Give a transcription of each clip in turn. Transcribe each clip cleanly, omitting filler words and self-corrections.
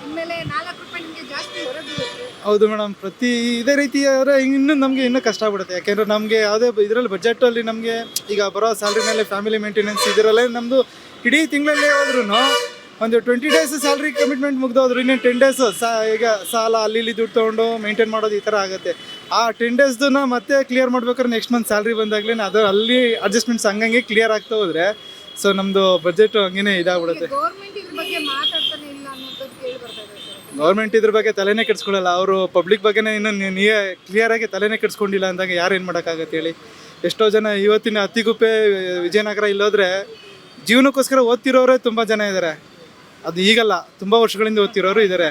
ಇನ್ಮೇಲೆ 4 ರೂಪಾಯಿ ನಿಮಗೆ ಜಾಸ್ತಿ ಹೊರಬೀಳುತ್ತೆ. ಹೌದು ಮೇಡಮ್, ಇದೇ ರೀತಿ ಆದರೆ ಇನ್ನೂ ನಮಗೆ ಇನ್ನೂ ಕಷ್ಟ ಆಗ್ಬಿಡುತ್ತೆ. ಯಾಕೆಂದರೆ ನಮಗೆ ಯಾವುದೇ ಇದರಲ್ಲಿ ಬಜೆಟಲ್ಲಿ ನಮಗೆ ಈಗ ಬರೋ ಸ್ಯಾಲ್ರಿ ಮೇಲೆ ಫ್ಯಾಮಿಲಿ ಮೇಂಟೆನೆನ್ಸ್ ಇದರಲ್ಲೇ ನಮ್ಮದು ಇಡೀ ತಿಂಗಳಲ್ಲಿ ಹೋದ್ರೂ ಒಂದು 20 ಡೇಸ್ ಸ್ಯಾಲ್ರಿ ಕಮಿಟ್ಮೆಂಟ್ ಮುಗ್ದೋದ್ರು ಇನ್ನೇನು 10 ಡೇಸು ಈಗ ಸಾಲ ಅಲ್ಲಿ ಇಲ್ಲಿ ದುಡ್ಡು ತೊಗೊಂಡು ಮೇಂಟೈನ್ ಮಾಡೋದು ಈ ಥರ ಆಗುತ್ತೆ. ಆ 10 ಡೇಸ್ದನ್ನ ಮತ್ತೆ ಕ್ಲಿಯರ್ ಮಾಡ್ಬೇಕಾದ್ರೆ ನೆಕ್ಸ್ಟ್ ಮಂತ್ ಸ್ಯಾಲ್ರಿ ಬಂದಾಗಲೇ ಅದು ಅಲ್ಲಿ ಅಡ್ಜಸ್ಟ್ಮೆಂಟ್ಸ್ ಹಂಗಂಗೆ ಕ್ಲಿಯರ್ ಆಗ್ತಾ ಹೋದರೆ ಸೊ ನಮ್ಮದು ಬಜೆಟ್ ಹಂಗೇ ಇದಾಗ್ಬಿಡುತ್ತೆ. ಗೌರ್ಮೆಂಟ್ ಇದ್ರ ಬಗ್ಗೆ ಮಾತಾಡ್ತಾನೆ ಇಲ್ಲ ಅನ್ನೋದು ಕೇಳಿ ಬರ್ತಾ ಇದೆ ಸರ್. ಗೌರ್ಮೆಂಟ್ ಇದ್ರ ಬಗ್ಗೆ ತಲೆನೇ ಕೆಡಿಸ್ಕೊಳ್ಳಲ್ಲ. ಅವರು ಪಬ್ಲಿಕ್ ಬಗ್ಗೆನೇ ಇನ್ನೂ ಕ್ಲಿಯರಾಗಿ ತಲೆನೇ ಕೆಡಿಸ್ಕೊಂಡಿಲ್ಲ ಅಂದಾಗ ಯಾರು ಏನು ಮಾಡೋಕ್ಕಾಗತ್ತೆ ಹೇಳಿ. ಎಷ್ಟೋ ಜನ ಇವತ್ತಿನ ಅತ್ತಿಗುಪ್ಪೆ ವಿಜಯನಗರ ಇಲ್ಲೋದ್ರೆ ಜೀವನಕ್ಕೋಸ್ಕರ ಓದ್ತಿರೋರೇ ತುಂಬ ಜನ ಇದ್ದಾರೆ. ಅದು ಈಗಲ್ಲ, ತುಂಬ ವರ್ಷಗಳಿಂದ ಓದ್ತಿರೋರು ಇದ್ದಾರೆ.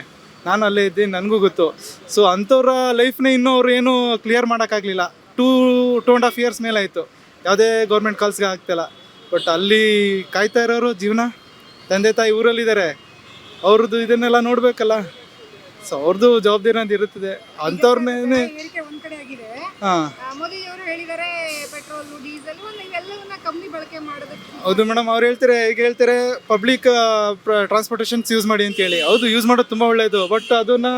ನಾನು ಅಲ್ಲೇ ಇದ್ದೀನಿ, ನನಗೂ ಗೊತ್ತು. ಸೊ ಅಂಥವ್ರ ಲೈಫ್ನ ಇನ್ನೂ ಅವ್ರು ಏನು ಕ್ಲಿಯರ್ ಮಾಡೋಕ್ಕಾಗಲಿಲ್ಲ. 2.5 ಇಯರ್ಸ್ ಮೇಲೆ ಆಯಿತು, ಯಾವುದೇ ಗೌರ್ಮೆಂಟ್ ಕಾಲ್ಸ್ಗೆ ಆಗ್ತಿಲ್ಲ. ಬಟ್ ಅಲ್ಲಿ ಕಾಯ್ತಾ ಇರೋರು ಜೀವನ, ತಂದೆ ತಾಯಿ ಊರಲ್ಲಿದ್ದಾರೆ, ಅವ್ರದ್ದು ಇದನ್ನೆಲ್ಲ ನೋಡಬೇಕಲ್ಲ. ಸೊ ಅವ್ರದ್ದು ಜವಾಬ್ದಾರಿ ಅಂತ ಇರುತ್ತದೆ ಅಂಥವ್ರನ್ನೇ. ಏರಿಕೆ ಒಂದ್ ಕಡೆ ಆಗಿದೆ. ಹಾಂ, ಮೋದಿ ಅವರು ಹೇಳಿದ್ದಾರೆ ಪೆಟ್ರೋಲ್ ಡೀಸೆಲ್ ಇವೆಲ್ಲವನ್ನ ಕಮ್ಮಿ ಬಳಕೆ ಮಾಡೋದಕ್ಕೆ. ಹೌದು ಮೇಡಮ್, ಅವ್ರು ಹೇಳ್ತಾರೆ ಪಬ್ಲಿಕ್ ಟ್ರಾನ್ಸ್ಪೋರ್ಟೇಷನ್ಸ್ ಯೂಸ್ ಮಾಡಿ ಅಂತೇಳಿ. ಹೌದು, ಯೂಸ್ ಮಾಡೋದು ತುಂಬ ಒಳ್ಳೆಯದು. ಬಟ್ ಅದನ್ನು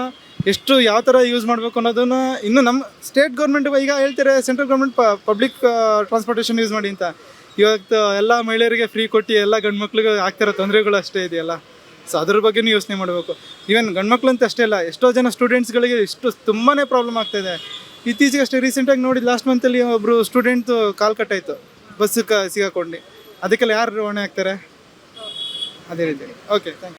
ಎಷ್ಟು ಯಾವ ಥರ ಯೂಸ್ ಮಾಡಬೇಕು ಅನ್ನೋದನ್ನು ಇನ್ನು ನಮ್ಮ ಸ್ಟೇಟ್ ಗೌರ್ಮೆಂಟ್ ಈಗ ಹೇಳ್ತಾರೆ central government public transportation use ಮಾಡಿ ಅಂತ. ಇವತ್ತು ಎಲ್ಲ ಮಹಿಳೆಯರಿಗೆ ಫ್ರೀ ಕೊಟ್ಟು ಎಲ್ಲ ಗಂಡು ಮಕ್ಳಿಗೆ ಆಗ್ತಿರೋ ತೊಂದರೆಗಳು ಅಷ್ಟೇ ಇದೆಯಲ್ಲ. ಸೊ ಅದ್ರ ಬಗ್ಗೆನೂ ಯೋಚನೆ ಮಾಡಬೇಕು. ಈವನ್ ಗಂಡು ಮಕ್ಳು ಅಂತ ಅಷ್ಟೇ ಅಲ್ಲ, ಎಷ್ಟೋ ಜನ ಸ್ಟೂಡೆಂಟ್ಸ್ಗಳಿಗೆ ತುಂಬಾ ಪ್ರಾಬ್ಲಮ್ ಆಗ್ತಾಯಿದೆ. ಇತ್ತೀಚೆಗೆ ಅಷ್ಟೇ ರೀಸೆಂಟಾಗಿ ನೋಡಿ, ಲಾಸ್ಟ್ ಮಂತಲ್ಲಿ ಒಬ್ಬರು ಸ್ಟೂಡೆಂಟ್ದು ಕಾಲ್ ಕಟ್ಟಾಯಿತು ಬಸ್ಸಕ್ಕೆ ಸಿಗಾಕೊಂಡು. ಅದಕ್ಕೆಲ್ಲ ಯಾರು ಹೊಣೆ ಆಗ್ತಾರೆ? ಅದೇ ರೀತಿ. Okay, thank you.